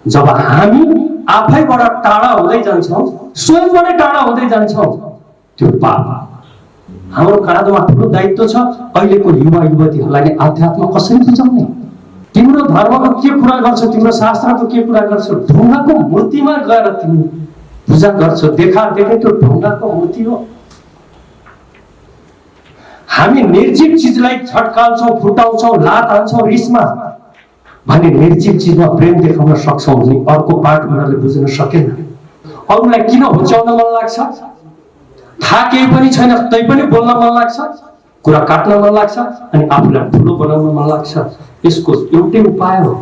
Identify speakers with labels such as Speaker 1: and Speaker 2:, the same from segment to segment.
Speaker 1: जब हामी आफैबाट टाढा हुँदै जान्छौँ, स्वयंबाटै टाढा हुँदै जान्छौँ, त्यो पाप। हाम्रो काँधमा ठुलो दायित्व छ अहिलेको युवा युवतीहरूलाई आध्यात्म कसरी बुझाउने। तिम्रो धर्मको के कुरा गर्छौ, तिम्रो शास्त्रको के कुरा गर्छौ, ढुङ्गाको मूर्तिमा गएर तिमी पूजा गर्छौ, देखा देखे त्यो ढुङ्गाको मूर्ति हो। हामी निर्जीव चिजलाई झट्काल्छौँ, फुटाउँछौँ, लात हान्छौँ रिसमा भने निर्जीव चिजमा प्रेम देखाउन सक्छौँ भने अर्को पाठ उनीहरूले बुझ्न सकेन। अरूलाई किन होच्याउन मन लाग्छ, थाहा केही पनि छैन तै पनि बोल्न मन लाग्छ, कुरा काट्न मन लाग्छ अनि आफूलाई ठुलो बनाउन मन लाग्छ। यसको एउटै उपाय हो,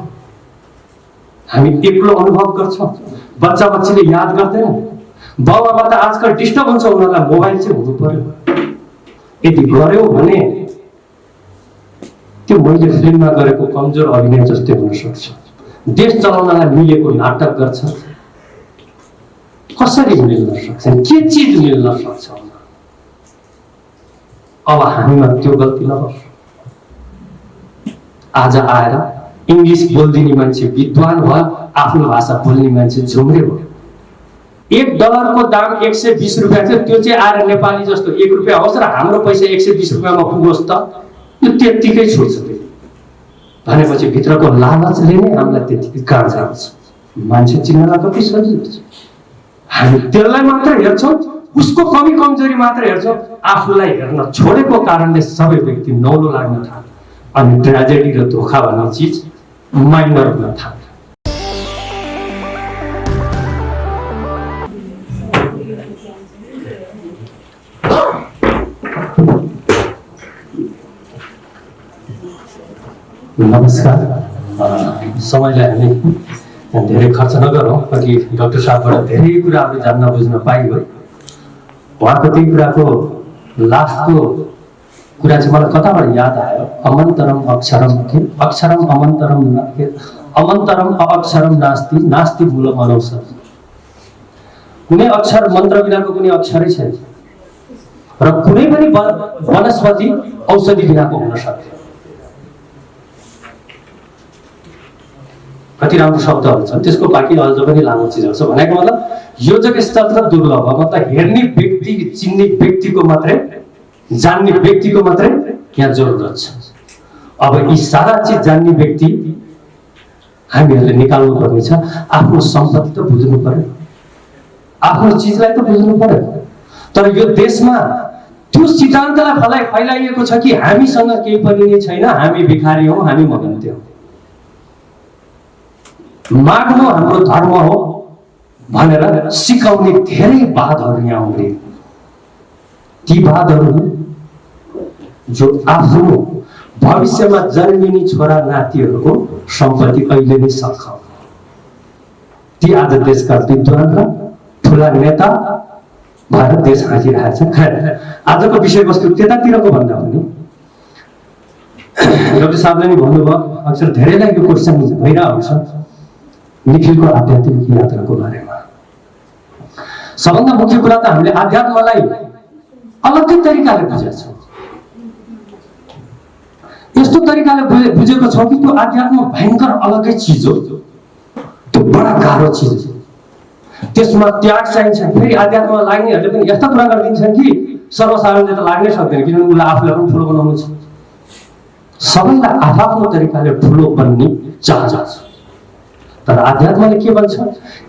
Speaker 1: हामी एक्लो अनुभव गर्छौँ। बच्चा बच्चीले याद गर्दैन, बाउआमा त आजकल डिस्टर्ब हुन्छ, उनीहरूलाई मोबाइल चाहिँ हुनु पर्यो। यदि गर्यो भने त्यो मैले फिल्ममा गरेको कमजोर अभिनय जस्तै हुन सक्छ। देश चलाउनलाई मिलेको नाटक गर्छ, कसरी मिल्न सक्छ, के चिज मिल्न सक्छ। अब हामीमा त्यो गल्ती नहोस्। आज आएर इंग्लिश बोल्दिने मान्छे विद्वान भयो, आफ्नो भाषा बोल्ने मान्छे झुम्रे भयो। $1 को दाम 120 रुपियाँ थियो, त्यो चाहिँ आएर नेपाली जस्तो 1 रुपियाँ होस् र हाम्रो पैसा 120 रुपियाँमा पुगोस् त यो त्यतिकै छुट्छ भनेपछि भित्रको लालचले नै हामीलाई त्यतिकै गाड्छ। मान्छे चिन्नलाई कति सजिलो छ। हामी त्यसलाई मात्र हेर्छौँ, उसको कमी कमजोरी मात्र हेर्छौँ। आफूलाई हेर्न छोडेको कारणले सबै व्यक्ति नौलो लाग्न थाल्छ अनि ट्रेजेडी र धोखा भन्ने चिज माइनर हुन थाल्छ। नमस्कार, समयलाई हामी धेरै खर्च नगरौँ। अघि डाक्टर साहबबाट धेरै कुराहरू जान्न बुझ्न पाइयो। उहाँको त्यही कुराको लास्टको कुरा चाहिँ मलाई कताबाट याद आयो, अमन्तरम अक्षरम के अक्षरम अमन्तरम अमन्तरम अक्षरम नास्ति नास्ति मूलम अनौषधि। कुनै अक्षर मन्त्र बिनाको कुनै अक्षरै छैन र कुनै पनि वनस्पति औषधि बिनाको हुन सक्दैन। कति राम्रो शब्दहरू छन्, त्यसको बाँकी अझ पनि लामो चिजहरू छ। भनेको मतलब योजक स्तर दुर्लभ, मतलब हेर्ने व्यक्ति, चिन्ने व्यक्तिको मात्रै, जान्ने व्यक्तिको मात्रै यहाँ जरुरत छ। अब यी सारा चिज जान्ने व्यक्ति हामीहरूले निकाल्नु पर्ने छ। आफ्नो सम्पत्ति त बुझ्नु पर्यो, आफ्नो चिजलाई त बुझ्नु पर्यो। तर यो देशमा त्यो सिद्धान्तलाई फैलाइएको छ कि हामीसँग केही पनि नै छैन, हामी भिखारी हौँ, हामी मगन्ते हौँ। माग्नु हाम्रो धर्म हो भनेर सिकाउने धेरै वादहरू यहाँ उम्रे। ती वादहरू जो आफ्नो भविष्यमा जन्मिने छोरा नातिहरूको सम्पत्ति अहिले नै सक्छ। ती आज देशका विद्वान र ठुला नेता भएर देश हाँकिरहेका छन्। खैर, आजको विषयवस्तु त्यतातिरको भन्दा पनि डाक्टर साहबले नि भन्नुभयो, अक्सर धेरैलाई यो क्वेसन भइरहेको छ निखिलको आध्यात्मिक यात्राको बारेमा। सबभन्दा मुख्य कुरा त हामीले आध्यात्मलाई अलग्गै तरिकाले बुझेका छौँ। यस्तो तरिकाले बुझेको छौँ कि त्यो आध्यात्म भयङ्कर अलग्गै चिज हो, त्यो बडा गाह्रो चिज हो, त्यसमा त्याग चाहिन्छ। फेरि आध्यात्ममा लाग्नेहरूले पनि यस्ता कुरा गरिदिन्छन् कि सर्वसाधारणले त लाग्नै सक्दैन, किनभने उसलाई आफूलाई पनि ठुलो बनाउनु छ। सबैलाई आफ्नो तरिकाले ठुलो बन्ने चाहना छ। तर आध्यात्मले के भन्छ,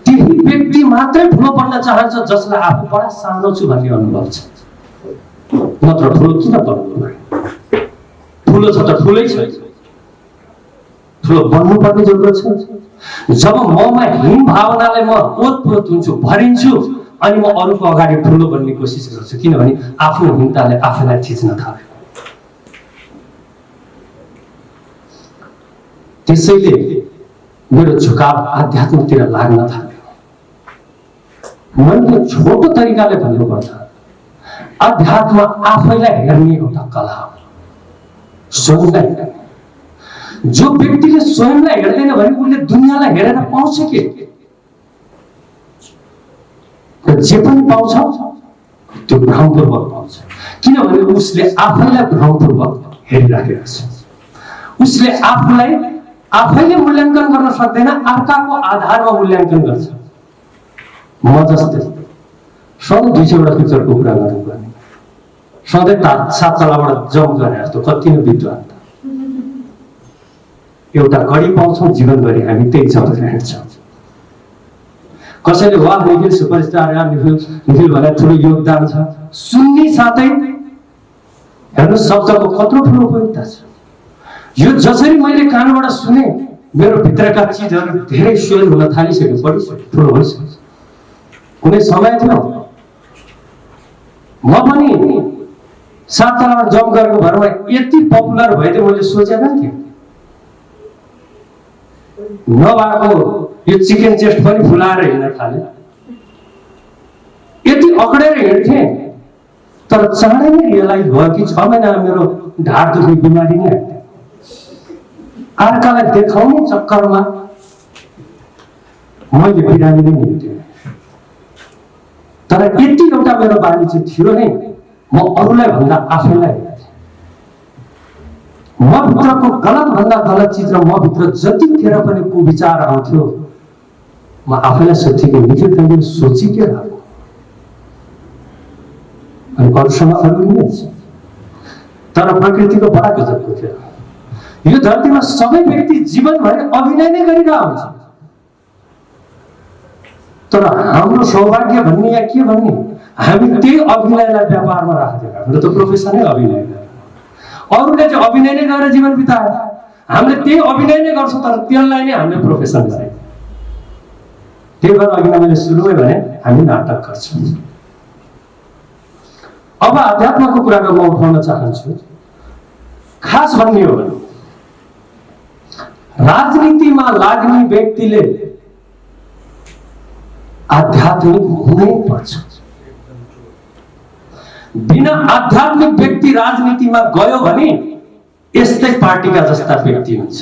Speaker 1: त्यही व्यक्ति मात्रै ठुलो बन्न चाहन्छ जसलाई आफू बडा सानो छु भन्ने अनुभव छ। नत्र ठुलो किन बन्नु? ठुलो छ त ठुलै छ, ठुलो बन्नु पर्ने जरुरत छ। जब ममा हीन भावनाले म ओतप्रोत हुन्छु, भरिन्छु, अनि म अरूको अगाडि ठुलो बन्ने कोसिस गर्छु, किनभने आफ्नो हीनताले आफैलाई थिच्न थाल्यो। त्यसैले मेरो झुकाव आध्यात्मतिर लाग्न थाल्यो। मैले छोटो तरिकाले भन्नुपर्दा अध्यात्म आफैलाई हेर्ने एउटा कला हो, स्वयंलाई हेर्ने। जो व्यक्तिले स्वयंलाई हेर्दैन भने उसले दुनियाँलाई हेरेर पाउँछ के? जे पनि पाउँछ त्यो भ्रमपूर्वक पाउँछ, किनभने उसले आफैलाई भ्रमपूर्वक हेरिराखेको छ। उसले आफूलाई आफैले मूल्याङ्कन गर्न सक्दैन, अर्काको आधारमा मूल्याङ्कन गर्छ। म जस्तै सधैँ 200 वटा पिक्चरको कुरा गर्नुपर्ने, सधैँ 7 तलाबाट जम्प गर्ने जस्तो कति नै विद्वान त। एउटा कडी पाउँछौँ, जीवनभरि हामी त्यही चलेर हिँड्छौँ। कसैले वाह निखिल सुपरस्टार या निखिल भनेर ठुलो योगदान छ सुन्ने साथै हेर्नु शब्दको कत्रो ठुलो उपयोगिता छ। यो जसरी मैले कानबाट सुने, मेरो भित्रका चिजहरू धेरै स्वेल हुन थालिसक्यो, बढिसक्यो, ठुलो भइसक्यो। कुनै समय थियो म पनि 7 तलाबाट जम्प गरेको भरमा यति पपुलर भइदियो, मैले सोचेको थिएँ नभएको यो चिकन चेस्ट पनि फुलाएर हिँड्न थाले, यति अकडेर हिँड्थेँ। तर चाँडै नै रियलाइज भयो कि 6 महिना मेरो ढाड दुख्ने बिमारी नै आयो। अर्कालाई देखाउने चक्करमा मैले बिरामी नै निम्थेँ। तर यति एउटा मेरो बानी चाहिँ थियो नै, म अरूलाई भन्दा आफैलाई हेर्थेँ। म भित्रको गलत भन्दा गलत चिज र म भित्र जतिखेर पनि कुविचार आउँथ्यो, म आफैलाई सोध्थेँ कि निखिल तैँले सोची के राख्यो, अनि अरूसँग अरू नै छ। तर प्रकृतिको बडा गजबको थियो। यो धरतीमा सबै व्यक्ति जीवनभरि अभिनय नै गरिरहेको हुन्छ। तर हाम्रो सौभाग्य भन्ने या के भन्ने, हामी त्यही अभिनयलाई व्यापारमा राख्दैनौँ। हाम्रो त प्रोफेसनै अभिनय गर्नु। अरूले चाहिँ अभिनय नै गरेर जीवन बिताए, हामीले त्यही अभिनय नै गर्छौँ, तर त्यसलाई नै हामीले प्रोफेसन गरे। त्यही भएर अघि मैले सुरुमै भने हामी नाटक गर्छौँ। अब आध्यात्मको कुरा म उठाउन चाहन्छु। खास भन्ने हो भने राजनीतिमा लाग्ने व्यक्तिले आध्यात्मिक हुनै पर्छ। बिना आध्यात्मिक व्यक्ति राजनीतिमा गयो भने यस्तै पार्टीका जस्ता व्यक्ति हुन्छ।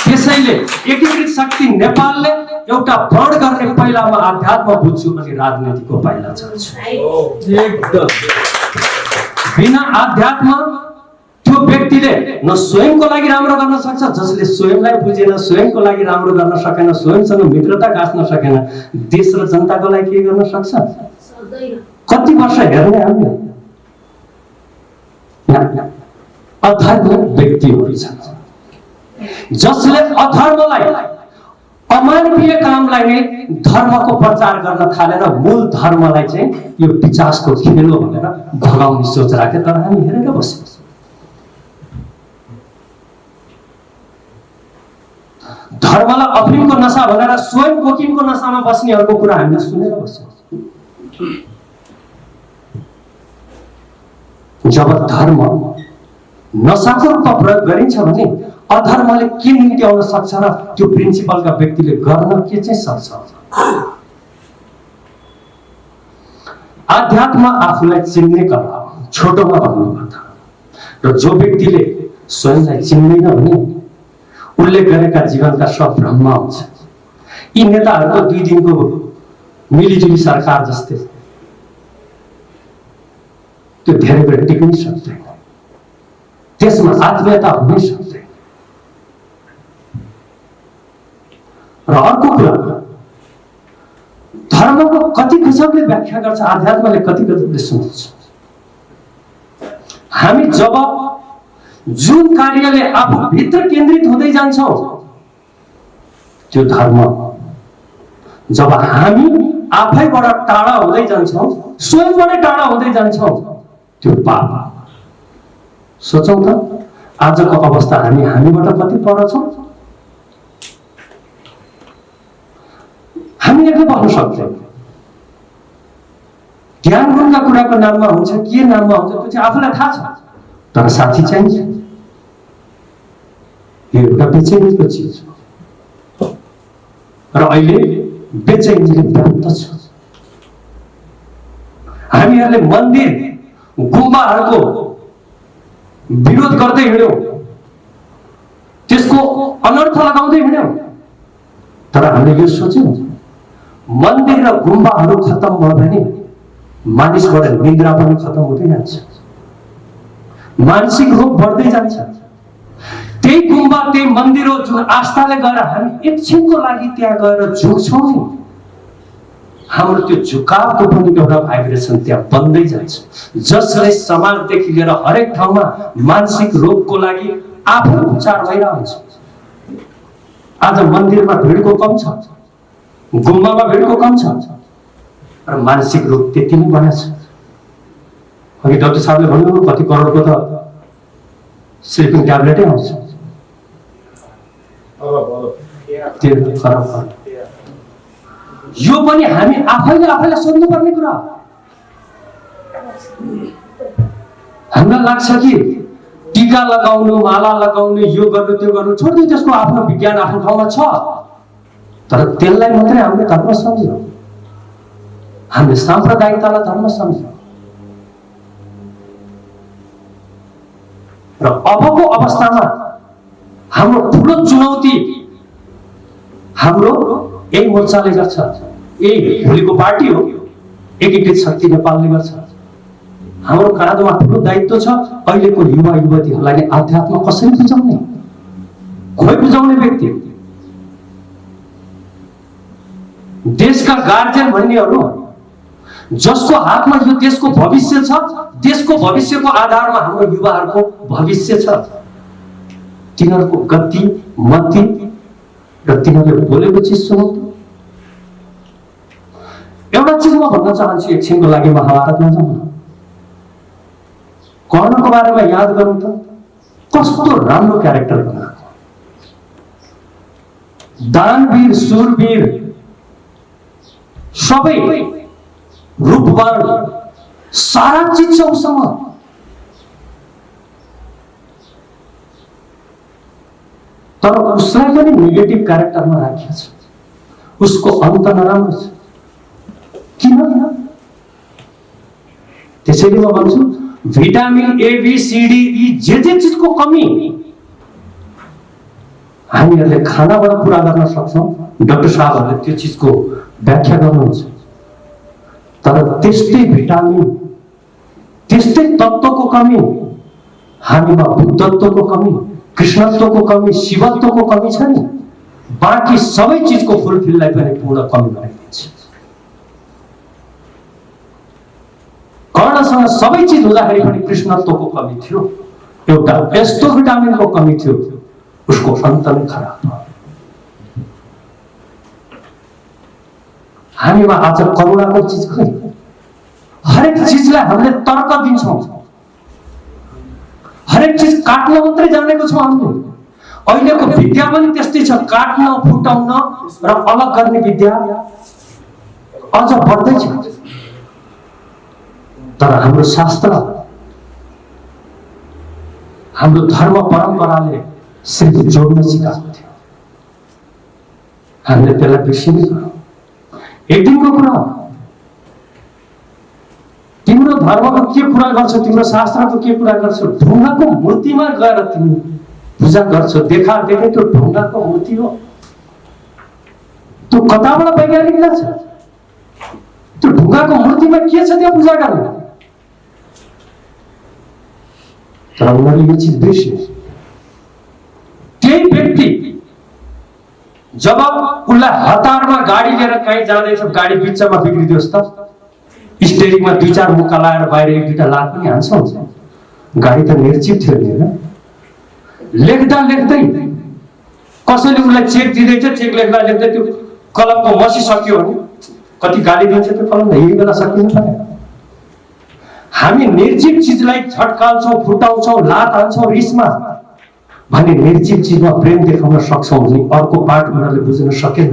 Speaker 1: त्यसैले एकीकृत शक्ति नेपालले एउटा प्रण गर्ने पहिलामा आध्यात्म बुझ्छु अनि राजनीतिको पाइला चाल्छु। बिना आध्यात्म त्यो व्यक्तिले न स्वयंको लागि राम्रो गर्न सक्छ, जसले स्वयंलाई बुझेन, स्वयंको लागि राम्रो गर्न सकेन, स्वयंसँग मित्रता गाँच्न सकेन, देश र जनताको लागि के गर्न सक्छ? कति वर्ष हेर्ने हामीले अधर्मिक व्यक्तिहरू छन् जसले अधर्मलाई, अमानवीय कामलाई नै धर्मको प्रचार गर्न थालेर मूल धर्मलाई चाहिँ यो पिचासको खेल हो भनेर भगाउने सोच राखे। तर हामी हेरेर बस्यौँ। धर्मलाई अफिमको नशा भनेर स्वयं कोकिनको नशामा बस्नेहरूको कुरा हामीले सुनेर बस्यौँ। जब धर्म नशाको रूपमा प्रयोग गरिन्छ भने अधर्मले के निम्ति आउन सक्छ र त्यो प्रिन्सिपलका व्यक्तिले गर्न के चाहिँ सक्छ? आध्यात्म आफूलाई चिन्ने कला हो, छोटोमा भन्नुपर्दा। र जो व्यक्तिले स्वयंलाई चिन्दैन भने उनले गरेका जीवनका सब भ्रम हुन्छ। यी नेताहरूको 2 दिनको मिलिजुली सरकार जस्तै त्यो धेरै बेर टिक्नै सक्दैन, त्यसमा आत्मीयता हुनै सक्दैन। र अर्को कुरा, धर्मको कति गजबले व्याख्या गर्छ, आध्यात्मले कति गजबले सुनाउँछ। हामी जब जुन कार्यले आफू भित्र केन्द्रित हुँदै जान्छौँ त्यो धर्म, जब हामी आफैबाट टाढा हुँदै जान्छौँ, स्वयंबाटै टाढा हुँदै जान्छौँ, त्यो पाप। सोचौँ त आजको अवस्था हामीबाट कति पर छौँ? हामी एक्लै बस्न सक्छौँ। ज्ञान गुणका कुराको नाममा हुन्छ, के नाममा हुन्छ त्यो चाहिँ आफूलाई थाहा छ, तर साथी चाहिन्छ। यो एउटा बेचैनीको चिज हो र अहिले बेचैनीले व्याप्त छ। हामीहरूले मन्दिर गुम्बाहरूको विरोध गर्दै हिँड्यौँ, त्यसको अनर्थ लगाउँदै हिँड्यौँ, तर हामीले यो सोच्यौँ मन्दिर र गुम्बाहरू खत्तम भयो भने मानिसबाट निद्रा पनि खत्तम हुँदै जान्छ, मानसिक रोग बढ्दै जान्छ। त्यही गुम्बा त्यही मन्दिर हो जुन आस्थाले गएर हामी एकछिनको लागि त्यहाँ गएर झुक्छौँ नि, हाम्रो त्यो झुकावको पनि एउटा भाइब्रेसन त्यहाँ बन्दै जान्छ, जसले समाजदेखि लिएर हरेक ठाउँमा मानसिक रोगको लागि आफै उपचार भइरहेको हुन्छ। आज मन्दिरमा भिडको कम छ, गुम्बामा भिडको कम छ, र मानसिक रोग त्यति नै बढेको छ। अघि डाक्टर साहबले भन्नुभयो कति करोडको त स्लिपिङ ट्याब्लेटै आउँछ। त्यो फरक यो पनि हामी आफैले आफैलाई सोध्नुपर्ने कुरा। हामीलाई लाग्छ कि टीका लगाउनु, माला लगाउनु, यो गर्नु त्यो गर्नु छोड्दै त्यसको आफ्नो विज्ञान आफ्नो ठाउँमा छ, तर त्यसलाई मात्रै हामीले धर्म सम्झ्यौँ, हामीले साम्प्रदायिकतालाई धर्म सम्झ्यौँ। र अबको अवस्थामा हाम्रो ठुलो चुनौती हाम्रो यही मोर्चाले गर्छ, यही भोलिको पार्टी हो एकीकृत शक्ति नेपालले गर्छ। हाम्रो काँधोमा ठुलो दायित्व छ अहिलेको युवा युवतीहरूलाई आध्यात्म कसरी बुझाउने, खोइ बुझाउने व्यक्ति, देशका गार्जियन भन्नेहरू जसको हातमा यो देशको भविष्य छ, देशको भविष्यको आधारमा हाम्रो युवाहरूको भविष्य छ, तिनीहरूको गति मति र तिनीहरूले बोलेको चिज सुनौ। एउटा चिज म भन्न चाहन्छु, एकछिनको लागि महाभारतमा जाउँ न। कर्णको बारेमा याद गरौँ त, कस्तो राम्रो क्यारेक्टर बनाएको, दानवीर सुरवीर सबै रूपवान सारा चिज छ उसँग, तर उसलाई पनि नेगेटिभ क्यारेक्टरमा राखिएको छ, उसको अन्त नराम्रो छ। किन? त्यसैले म भन्छु vitamin A B C D E जे चिजको कमी हामीहरूले खानाबाट पुरा गर्न सक्छौँ, डाक्टर साहबहरूले त्यो चिजको व्याख्या गर्नुहुन्छ, तर त्यस्तै भिटामिन त्यस्तै तत्त्वको कमी हामीमा बुद्धत्वको कमी, कृष्णत्वको कमी, शिवत्वको कमी छ नि, बाँकी सबै चिजको फुलफिललाई पनि पूर्ण कमी बनाइदिन्छ। कर्णसँग सबै चिज हुँदाखेरि पनि कृष्णत्वको कमी थियो, एउटा यस्तो भिटामिनको कमी थियो, उसको अन्त नै खराब भयो। हामीमा आज करुणाको चिज खै, हरेक चिजलाई हामीले तर्क दिन्छौँ, हरेक चिज काट्न मात्रै जानेको छौँ हामीले। अहिलेको विद्या पनि त्यस्तै छ, काट्न फुटाउन र अलग गर्ने विद्या अझ बढ्दैछ, तर हाम्रो शास्त्र हाम्रो धर्म परम्पराले सिर्फ जोड्न सिकाएको थियो, हामीले त्यसलाई बिर्सिनै गयौँ। एक दिनको कुरा, तिम्रो धर्मको के कुरा गर्छौ, तिम्रो शास्त्रको के कुरा गर्छौ, ढुङ्गाको मूर्तिमा गएर तिमी पूजा गर्छौ, देखा देखे त्यो ढुङ्गाको मूर्ति हो, त्यो कताबाट वैज्ञानिकता छ, त्यो ढुङ्गाको मूर्तिमा के छ त्यहाँ पूजा गर्ने, तर उनीहरूले यो चिज बिर्से। त्यही व्यक्ति जब उसलाई हतारमा गाडी लिएर कहीँ जाँदैछ, गाडी बिचमा बिग्रिदियोस् त, स्टेरिङमा दुई चार मुक्का लगाएर बाहिर एक दुईटा लात पनि हान्छ, गाडी त निर्जीव थियो नि होइन। लेख्दा लेख्दै कसैले उसलाई चेक दिँदैछ, चेक लेख्दा लेख्दै त्यो कलमको मसी सक्यो भने कति गाली दिन्छ त्यो कलम, यही बेला सकिनु पर्यो। हामी निर्जीव चिजलाई झट्काल्छौँ, फुटाउँछौँ, लात हान्छौँ रिसमा भने निर्जीव चिजमा प्रेम देखाउन सक्छौँ भने अर्को पार्ट उनीहरूले बुझ्न सकेन।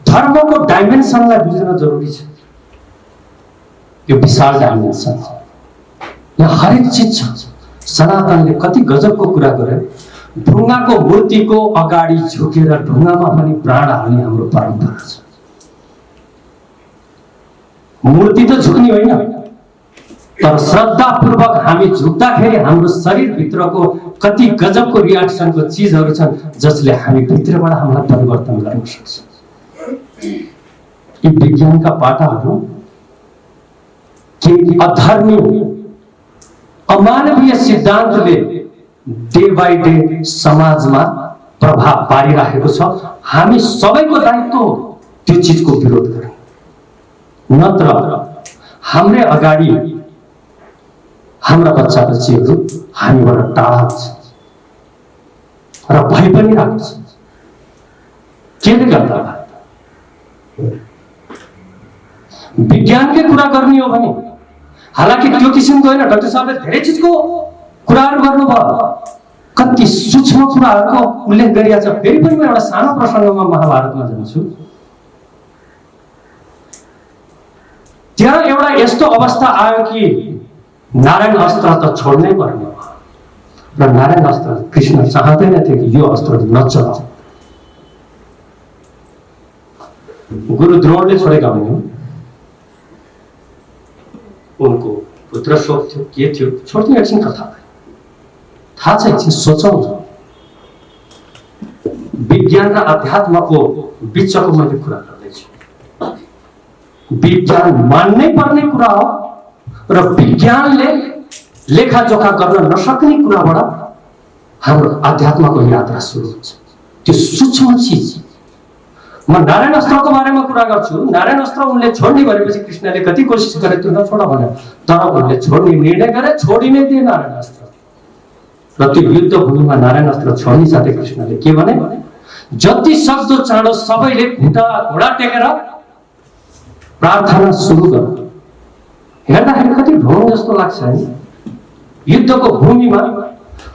Speaker 1: धर्मको डाइमेन्सनलाई बुझ्न जरुरी छ, यो विशाल डाइमेन्सन, यहाँ हरेक चिज छ। सनातनले कति गजबको कुरा गरे, ढुङ्गाको मूर्तिको अगाडि झुकेर ढुङ्गामा पनि प्राण हाल्ने हाम्रो परम्परा छ। मूर्ति त झुक्ने होइन, तर श्रद्धापूर्वक हामी झुक्दाखेरि हाम्रो शरीरभित्रको कति गजबको रियाक्सनको चिजहरू छन् जसले हामी भित्रबाट हामीलाई परिवर्तन गर्न सक्छ। यी विज्ञानका पाटाहरू केही अधर्मी अमानवीय सिद्धान्तले डे बाई डे समाजमा प्रभाव पारिरहेको छ। हामी सबैको दायित्व हो त्यो चिजको विरोध गर्ने, नत्र हाम्रै अगाडि हाम्रा बच्चा बच्चीहरू हामीबाट टाढा हुन्छ र भइ पनि रहेको छ। केले गर्दा विज्ञानकै कुरा गर्ने हो भने, हालाकि त्यो किसिमको होइन, डाक्टर साहबले धेरै चिजको कुराहरू गर्नुभयो, कति सूक्ष्म कुराहरूको उल्लेख गरिएको छ। फेरि पनि म एउटा सानो प्रसङ्गमा महाभारतमा जान्छु। त्यहाँ एउटा यस्तो अवस्था आयो कि नारायण अस्त्र त छोड्नै पर्ने भयो र नारायण अस्त्र कृष्ण चाहँदैनथे कि यो अस्त्र नचलाऊ। गुरु द्रोणले छोडेका हुन्, उनको पुत्र शोक थियो, के थियो, छोड्नु एकछिन कथा थाहा छ, एकछिन सोचौँ। विज्ञान र अध्यात्मको बिचको मैले कुरा गर्दैछु। विज्ञान मान्नै पर्ने कुरा हो र विज्ञानले लेखाजोखा गर्न नसक्ने कुराबाट हाम्रो अध्यात्मको यात्रा सुरु हुन्छ। त्यो सूक्ष्म चिज। म नारायण अस्त्रको बारेमा कुरा गर्छु। नारायण अस्त्र उनले छोड्ने भनेपछि कृष्णले कति कोसिस गरे त्यो नछोड भने, तर उनले छोड्ने निर्णय गरे, छोडिनै दिए नारायण अस्त्र। र त्यो युद्ध भूमिमा नारायण अस्त्र छोड्ने साथै कृष्णले के भने, जति सक्दो चाँडो सबैले घुँडा टेकेर प्रार्थना सुरु गर। हेर्दाखेरि कति ढोङ जस्तो लाग्छ नि। युद्धको भूमिमा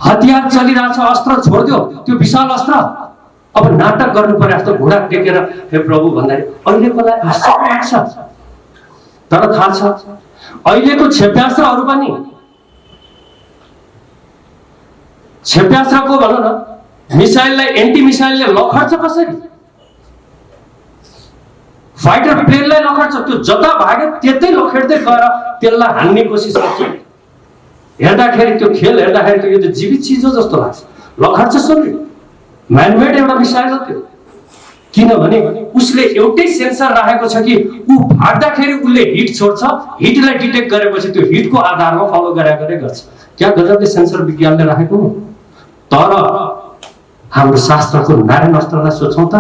Speaker 1: हतियार चलिरहेछ, अस्त्र छोड्दियो, त्यो विशाल अस्त्र। अब नाटक गर्नु पर्यो जस्तो घुँडा टेकेर हे प्रभु भन्दाखेरि अहिलेकोलाई आश्चर्य लाग्छ। तर थाहा छ अहिलेको क्षेप्यास्त्रहरू पनि, क्षेप्यास्त्रको भनौँ न, मिसाइललाई एन्टी मिसाइलले लखड्छ कसरी, फाइटर प्लेनलाई लखड्छ, त्यो जता भाग्यो त्यतै लखेड्दै गएर त्यसलाई हान्ने कोसिस गर्छ। हेर्दाखेरि त्यो खेल हेर्दाखेरि त यो त जीवित चिज हो जस्तो लाग्छ, लखड्छ शरीर। म्यानमेड एउटा मिसाइल हो त्यो, किनभने उसले एउटै सेन्सर राखेको छ कि ऊ भाग्दाखेरि उसले हिट छोड्छ, हिटलाई डिटेक्ट गरेपछि त्यो हिटको आधारमा फलो गरे गर्छ। क्या गजबले सेन्सर विज्ञानले राखेको हो। तर हाम्रो शास्त्रको नारायण अस्त्रलाई सोचौँ त,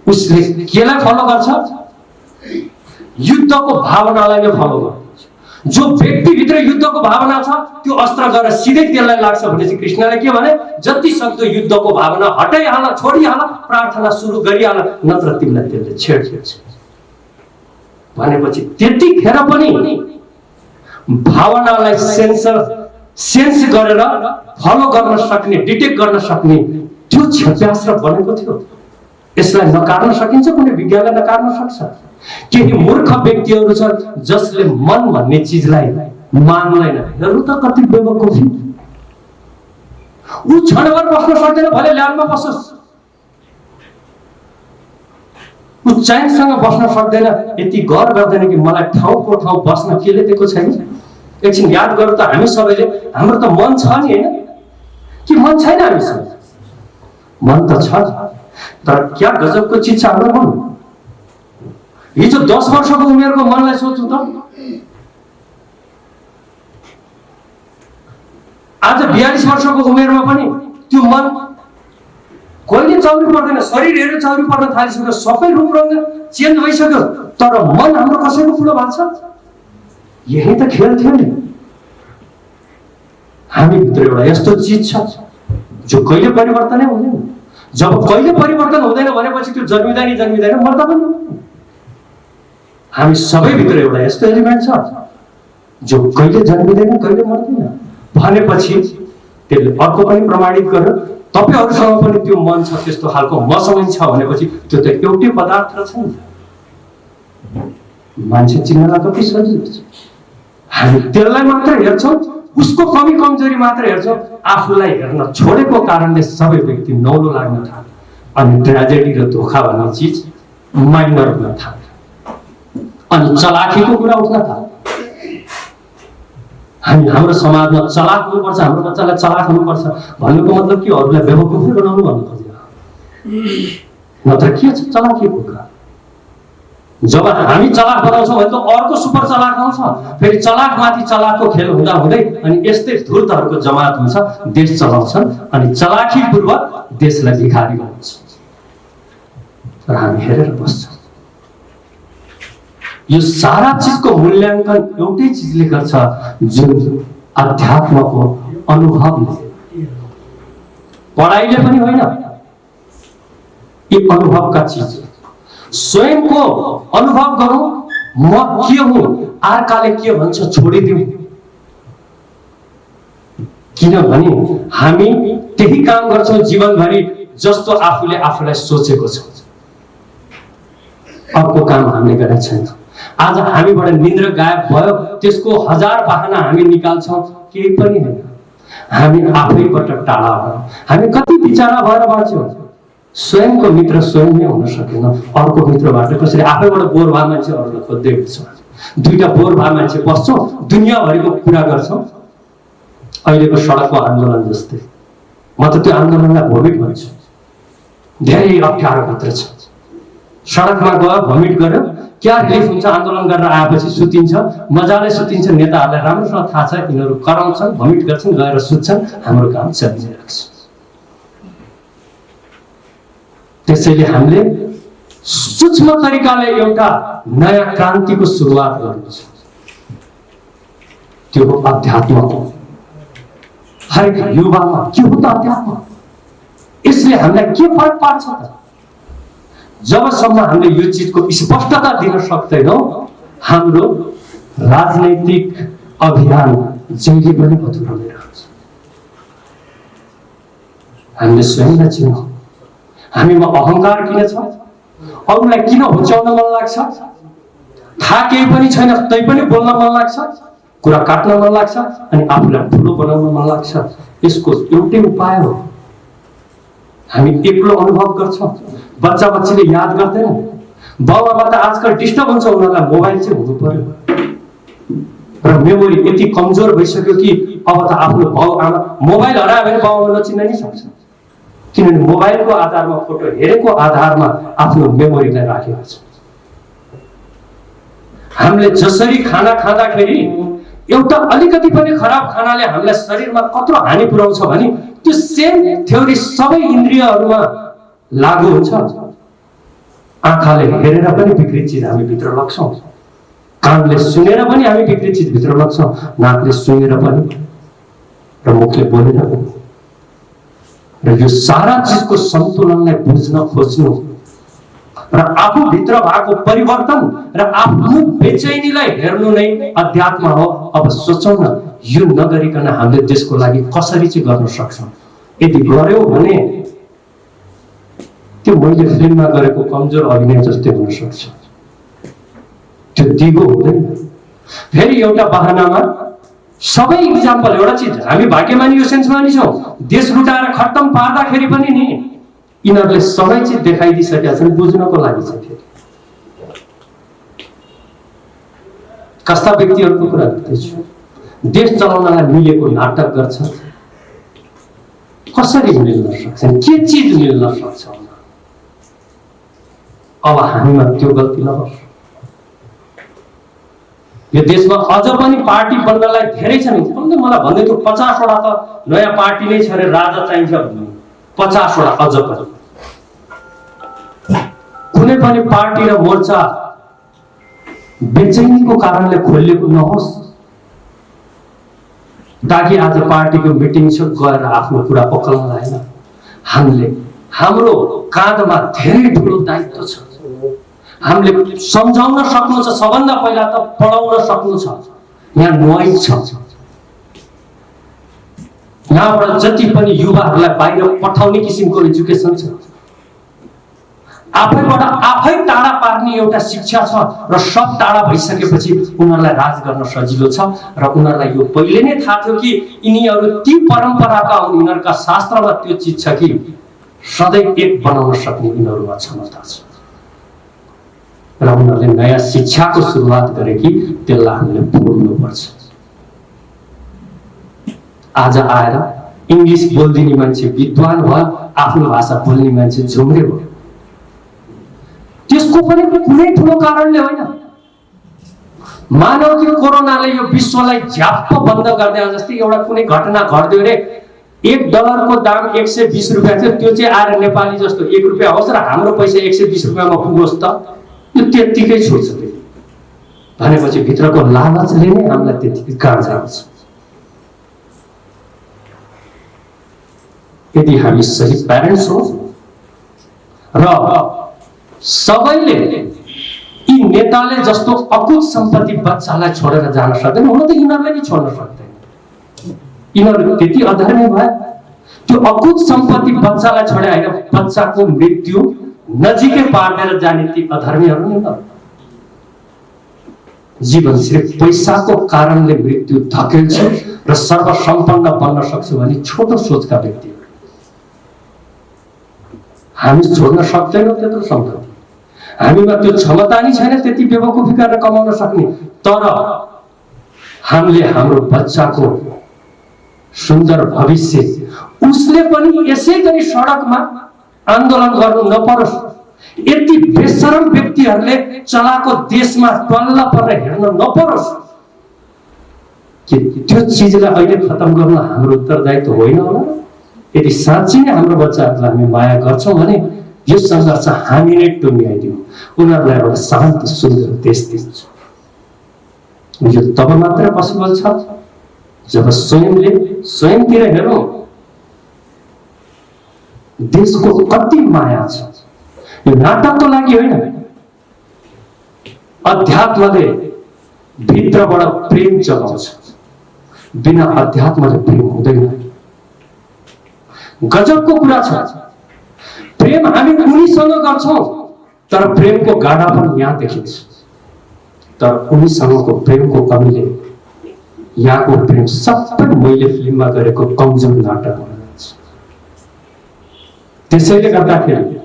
Speaker 1: उसले केलाई फलो गर्छ, युद्धको भावनालाई नै फलो गर्छ। जो व्यक्तिभित्र युद्धको भावना छ त्यो अस्त्र गएर सिधै त्यसलाई लाग्छ भनेपछि कृष्णले के भने, जति सक्दो युद्धको भावना हटाइहाल, छोडिहाल, प्रार्थना सुरु गरिहाल, नत्र तिमीलाई त्यसले छेड्छ भनेपछि त्यतिखेर पनि भावनालाई सेन्स गरेर फलो गर्न सक्ने, डिटेक्ट गर्न सक्ने त्यो क्षेप्यास्त्र बनेको थियो। यसलाई नकार्न सकिन्छ, कुनै विज्ञानले नकार्न सक्छ। केही मूर्ख व्यक्तिहरू छन् जसले मन भन्ने चिजलाई मान्दैन। हेर्नु त कति बेवकुफी। ऊ क्षणभर बस्न सक्दैन, भले ल्याबमा बसोस्। ऊ चैनसँग बस्न सक्दैन, यति गौर गर्दैन कि मलाई ठाउँको ठाउँ बस्न केले दिएको छैन। एकछिन याद गरौँ त, हामी सबैले, हाम्रो त मन छ नि, होइन कि मन छैन हामीसँग? मन त छ, तर क्या गजबको चिज छ हाम्रो मन। हिजो 10 वर्षको उमेरको मनलाई सोच्नु त, आज 42 वर्षको उमेरमा पनि त्यो मन कहिले चौरी पर्दैन। शरीर हेरेर चौरी पर्न थालिसक्यो, सबै रूप रङ चेन्ज भइसक्यो, तर मन हाम्रो कसैको ठुलो भएको छ? यही त खेल थियो नि। हामी भित्र एउटा यस्तो चिज छ जो कहिले परिवर्तनै हुँदैन। जब कहिले परिवर्तन हुँदैन भनेपछि त्यो जन्मिँदा नि जन्मिँदैन, मर्दा पनि हुँदैन। हामी सबैभित्र एउटा यस्तो एलिमेन्ट छ जो कहिले जन्मिँदैन, कहिले मर्दैन भनेपछि त्यसले अर्को पनि प्रमाणित गर्यो। तपाईहरुसँग पनि त्यो मन छ, त्यस्तो खालको मसँग छ भनेपछि त्यो त एउटै पदार्थ छ नि। मान्छे चिन्नलाई कति सजिलो छ। हामी त्यसलाई मात्र हेर्छौँ, उसको कमी कमजोरी मात्र हेर्छौँ। आफूलाई हेर्न छोडेको कारणले सबै व्यक्ति नौलो लाग्न थाल्छ अनि ट्रेजेडी र धोखा भन्ने चिज माइनर हुन थाल्छ अनि चलाखीको कुरा उठ्न थाल्छ। हामी हाम्रो समाजमा चलाक हुनुपर्छ, हाम्रो बच्चालाई चलाक हुनुपर्छ भन्नुको मतलब के? अरूलाई बेवकुफै बनाउनु भन्नु खोजेको, नत्र के छ चलाखीको कुरा? जब हामी चलाक बनाउँछौँ भने त अर्को सुपर चलाक आउँछ, फेरि चलाक माथि चलाकको खेल हुँदा हुँदै अनि यस्तै धुर्तहरूको जमात हुन्छ, देश चलाउँछन् अनि चलाखीपूर्वक देशलाई भिखारी बनाउँछ र हामी हेरेर बस्छौँ। यो सारा चिजको मूल्याङ्कन एउटै चिजले गर्छ, जुन अध्यात्मको अनुभवले, पढाइले पनि होइन, यी अनुभवका चिज। स्वयंको अनुभव गरौँ, म के हुँ, अर्काले के भन्छ छोडिदिउँ, किनभने हामी त्यही काम गर्छौँ जीवनभरि जस्तो आफूले आफूलाई सोचेको छ, अर्को काम हामीले गरेका छैनौँ। आज हामीबाट निन्द्रा गायब भयो, त्यसको 1000 बहाना हामी निकाल्छौँ, केही पनि होइन, हामी आफैबाट टाढा भयौँ। हामी कति बिचारा भएर बाँच्यौँ, स्वयंको मित्र स्वयं नै हुन सकेन, अर्को मित्रबाट कसरी आफैबाट बोर भए मान्छे अरूलाई खोज्दै हिँड्छौँ। दुईटा बोर भए मान्छे बस्छौँ, दुनियाँभरिको कुरा गर्छौँ, अहिलेको सडकको आन्दोलन जस्तै। म त त्यो आन्दोलनलाई भोमिट भन्छु, धेरै अप्ठ्यारो भित्र छ। सडकमा गयो, भोमिट गर्यो, क्या रिलिफ हुन्छ? आन्दोलन गरेर आएपछि सुतिन्छ, मजाले सुतिन्छ, नेताहरूलाई राम्रोसँग थाहा छ यिनीहरू कराउँछन्, भोमिट गर्छन्, गएर सुत्छन्, हाम्रो काम चलिरहेको छ। त्यसैले हामीले सूक्ष्म तरिकाले एउटा नयाँ क्रान्तिको सुरुवात गर्नुपर्छ, त्यो हो अध्यात्मको। हरेक युवामा के हो त अध्यात्म? यसले हामीलाई के फरक पार्छ त? जबसम्म हामीले यो चिजको स्पष्टता दिन सक्दैनौँ, हाम्रो राजनैतिक अभियान जहिले पनि अधुरो नै रहन्छ। हामीले स्वयंलाई चिनौँ, हामीमा अहङ्कार किन छ, अरूलाई किन होच्याउन मन लाग्छ, थाहा केही पनि छैन तै पनि बोल्न मन लाग्छ, कुरा काट्न मन लाग्छ, अनि आफूलाई ठुलो बनाउन मन लाग्छ। यसको एउटै उपाय हो, हामी एक्लो अनुभव गर्छौँ। बच्चा बच्चीले याद गर्दैन, बाउआमा त आजकल डिस्टर्ब हुन्छ, उनीहरूलाई मोबाइल चाहिँ हुनु पर्यो र मेमोरी यति कमजोर भइसक्यो कि अब त आफ्नो बाउआमा मोबाइल हरायो भने बाउआमा नचिन्न नि सक्छ, किनभने मोबाइलको आधारमा, फोटो हेरेको आधारमा आफ्नो मेमोरीलाई राखेको छ। हामीले जसरी खाना खाँदाखेरि एउटा अलिकति पनि खराब खानाले हामीलाई शरीरमा कत्रो हानि पुर्याउँछ भने त्यो सेम थ्योरी सबै इन्द्रियहरूमा लागू हुन्छ। आँखाले हेरेर पनि विकृत चिज हामी भित्र लग्छौँ, कानले सुनेर पनि हामी विकृत चिज भित्र लग्छौँ, नाकले सुनेर पनि र मुखले बोलेर पनि। र यो सारा चिजको सन्तुलनलाई बुझ्न खोज्नु र आफूभित्र भएको परिवर्तन र आफ्नो बेचैनीलाई हेर्नु नै अध्यात्म हो। अब सोचौँ न, यो नगरिकन हामीले देशको लागि कसरी चाहिँ गर्न सक्छौँ? यदि गर्यौँ भने त्यो मैले फिल्ममा गरेको कमजोर अभिनय जस्तै हुन सक्छ, त्यो दिगो हुँदैन। फेरि एउटा बहानामा सबै इक्जाम्पल, एउटा चिज हामी भाग्यमानी यो सेन्समा नि छौँ, देश लुटाएर खत्तम पार्दाखेरि पनि नि यिनीहरूले सबै चिज देखाइदिइसकेका छन्, बुझ्नको लागि छ। फेरि कस्ता व्यक्तिहरूको कुरा गर्दैछु, देश चलाउनलाई मिलेको नाटक गर्छ, कसरी मिल्न सक्छन्, के चिज मिल्न सक्छ? अब हामीमा त्यो गल्ती नहोस्। यो देशमा अझ पनि पार्टी बन्नलाई धेरै छन्। मलाई भन्दै थियो 50 वटा त नयाँ पार्टी नै छ अरे, राजा चाहिन्छ भन्नु, 50 वटा अझ पनि। कुनै पनि पार्टी र मोर्चा बेचैनीको कारणले खोलिएको नहोस्, ताकि आज पार्टीको मिटिङ छ गएर आफ्नो कुरा पक्राउन होइन। हामीले हाम्रो काँधमा धेरै ठुलो दायित्व छ। हामीले सम्झाउन सक्नु छ, सबभन्दा पहिला त पढाउन सक्नु छ। यहाँ नोइज छ, यहाँबाट जति पनि युवाहरूलाई बाहिर पठाउने किसिमको एजुकेसन छ, आफैबाट आफै टाढा पार्ने एउटा शिक्षा छ, र सब टाढा भइसकेपछि उनीहरूलाई राज गर्न सजिलो छ। र उनीहरूलाई यो पहिले नै थाहा थियो कि यिनीहरू ती परम्पराका हुन्, यिनीहरूका शास्त्रमा त्यो चिज छ कि सधैँ एक बनाउन सक्ने यिनीहरूमा क्षमता छ। र उनीहरूले नयाँ शिक्षाको सुरुवात गरे कि त्यसलाई हामीले फोड्नुपर्छ। आज आएर इङ्ग्लिस बोल्दिने मान्छे विद्वान भयो, आफ्नो भाषा बोल्ने मान्छे झुम्रे भयो। त्यसको पनि कुनै ठुलो कारणले होइन। मानव कि कोरोनाले यो विश्वलाई झ्याप्प बन्द गरिदिए जस्तै एउटा कुनै घटना घट्यो रे, $1 को दाम 120 रुपियाँ थियो, त्यो चाहिँ आएर नेपाली जस्तो 1 रुपियाँ होस् र हाम्रो पैसा 120 रुपियाँमा पुगोस् त, यो त्यत्तिकै छुट्छ भनेपछि भित्रको लालचले नै हामीलाई त्यतिकै गाड्छ। यदि हामी सही प्यारेन्ट्स हो र सबैले यी नेताले जस्तो अकुत सम्पत्ति बच्चालाई छोडेर जान सक्दैन, हुन त यिनीहरूले नि छोड्न सक्दैन, यिनीहरू त्यति अधर्मी भए। त्यो अकुत सम्पत्ति बच्चालाई छोडे होइन, बच्चाको मृत्यु नजिकै पार्दै जाने ती अधर्मीहरू नि त। जीवन सिर्फ पैसाको कारणले मृत्यु धकेल्छ र सर्वसम्पन्न बन्न सक्छु भने छोटो सोचका व्यक्ति हामी छोड्न सक्दैनौँ त्यत्रो सम्पत्ति, हामीमा त्यो क्षमता नै छैन त्यति बेवकुफी गरेर कमाउन सक्ने। तर हामीले हाम्रो बच्चाको सुन्दर भविष्य उसले पनि यसै गरी सडकमा आन्दोलन गर्नु नपरोस्, यति बेशरम व्यक्तिहरूले चलाएको देशमा टल्ल परेर हेर्न नपरोस् कि त्यो चिजलाई अहिले खत्तम गर्न हाम्रो उत्तरदायित्व होइन होला। यदि साँच्चै नै हाम्रो बच्चाहरूलाई हामी माया गर्छौँ भने यो सङ्घर्ष हामी नै टुङ्ग्याइदिउँ, उनीहरूलाई एउटा शान्त सुन्दर देश दिन्छौँ। यो तब मात्र पोसिबल छ जब स्वयंले स्वयंतिर हेरौँ देशको कति माया छ। यो नाटकको लागि होइन, अध्यात्मले भित्रबाट प्रेम जगाउँछ, बिना अध्यात्मले प्रेम हुँदैन। गजबको कुरा छ, प्रेम हामी उनीसँग गर्छौँ तर प्रेमको गाढापन यहाँ देखिन्छ, तर उनीसँगको प्रेमको कमीले यहाँको प्रेम सबै मैले फिल्ममा गरेको कमजोर नाटक हुन जान्छ। त्यसैले गर्दाखेरि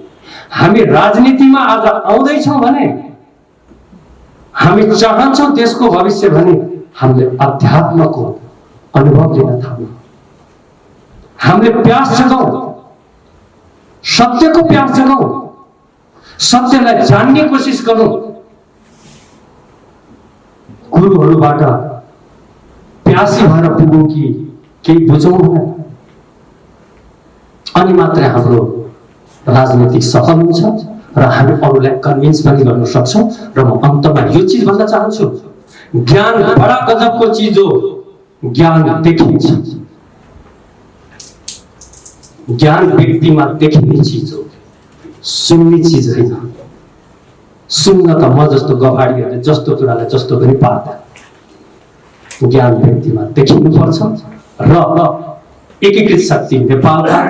Speaker 1: हामी राजनीतिमा आज आउँदैछौँ भने हामी चाहन्छौँ देशको भविष्य भने हामीले अध्यात्मको अनुभव लिन थाल्यौँ, हामीले प्यास जगाउँ, सत्यको प्यास जगाउँ, सत्यलाई जान्ने कोसिस गरौँ, गुरुहरूबाट प्यासी भएर पुगौँ कि केही बुझौँ भनेर, अनि मात्रै हाम्रो राजनीतिक सफल हुन्छ र हामी अरूलाई कन्भिन्स पनि गर्न सक्छौँ। र म अन्तमा यो चिज भन्न चाहन्छु, ज्ञान बडा गजबको चिज हो, ज्ञान देखिन्छ, ज्ञान व्यक्तिमा देखिने चिज हो, सुन्ने चिज होइन। सुन्न त म जस्तो गवाडीहरूले जस्तो कुरालाई जस्तो पनि पार्दैन, ज्ञान व्यक्तिमा देखिनुपर्छ। र एकीकृत शक्ति नेपालका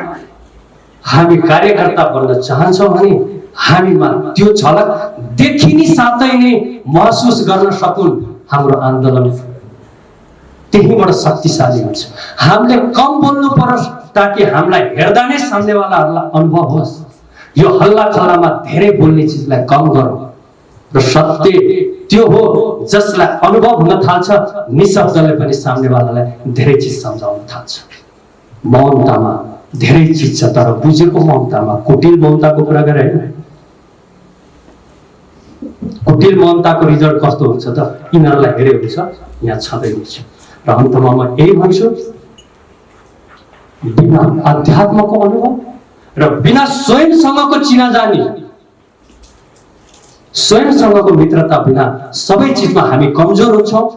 Speaker 1: हामी कार्यकर्ता बन्न चाहन्छौँ भने हामीमा त्यो झलक देखिने साथै नै महसुस गर्न सकुन् हाम्रो आन्दोलन त्यहीबाट शक्तिशाली हुन्छ। हामीले कम बोल्नु परोस् ताकि हामीलाई हेर्दा नै सामनेवालाहरूलाई अनुभव होस्। यो हल्ला खल्लामा धेरै बोल्ने चिजलाई कम गरौँ र सत्य त्यो हो जसलाई अनुभव हुन थाल्छ, निशब्दले पनि सामनेवालालाई धेरै चिज सम्झाउन थाल्छ। मौनतामा धेरै चिज छ, तर बुझेको मौनतामा, कुटिल मौनताको कुरा गरे होइन, कुटिल मौनताको रिजल्ट कस्तो हुन्छ त यिनीहरूलाई हेरे हुन्छ, यहाँ छँदैन। र अन्तमा म यही भन्छु, बिना अध्यात्मको अनुभव र बिना स्वयंसँगको चिनाजानी, स्वयंसँगको मित्रता बिना सबै चिजमा हामी कमजोर हुन्छौँ।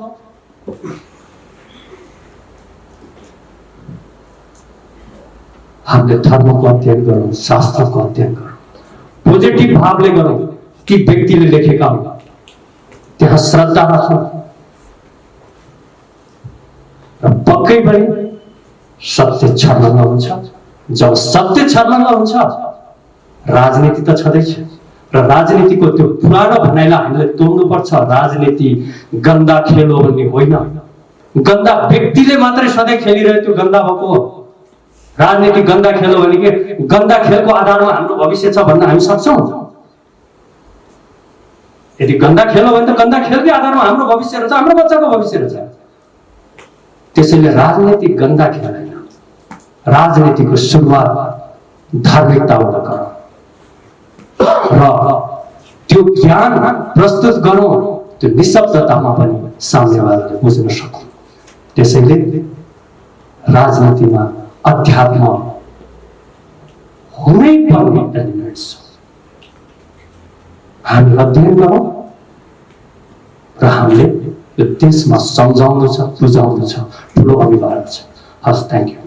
Speaker 1: हामीले धर्मको अध्ययन गरौँ, शास्त्रको अध्ययन गरौँ, पोजिटिभ भावले गरौँ। ती व्यक्तिले लेखेका हुन् त्यहाँ श्रद्धा राखौँ र पक्कै पनि सत्य छर्लङ्ग हुन्छ। जब सत्य छर्लङ्ग हुन्छ राजनीति त छँदैछ, र राजनीतिको त्यो पुरानो भनाइलाई हामीले तोड्नुपर्छ। राजनीति गन्दा खेल हो भन्ने होइन, गन्दा व्यक्तिले मात्रै सधैँ खेलिरह्यो त्यो गन्दा भएको हो। राजनीति गन्दा खेल हो भने के गन्दा खेलको आधारमा हाम्रो भविष्य छ भन्न हामी सक्छौँ? यदि गन्दा खेल हो भने त गन्दा खेलकै आधारमा हाम्रो भविष्य रहेछ, हाम्रो बच्चाको भविष्य रहेछ। त्यसैले राजनीति गन्दा खेल होइन, राजनीतिको सुरुवात धार्मिकताबाट गर र त्यो ज्ञान प्रस्तुत गरौँ, त्यो निशब्दतामा पनि सामनेवालाले बुझ्न सक्नु। त्यसैले राजनीतिमा अध्यात्म हुनै पर्ने एलिमेन्ट्स छ। हामी अध्ययन गरौँ र हामीले यो देशमा सम्झाउनु छ, बुझाउनु छ, ठुलो अनिवार्य छ। हस्, थ्याङ्क यू।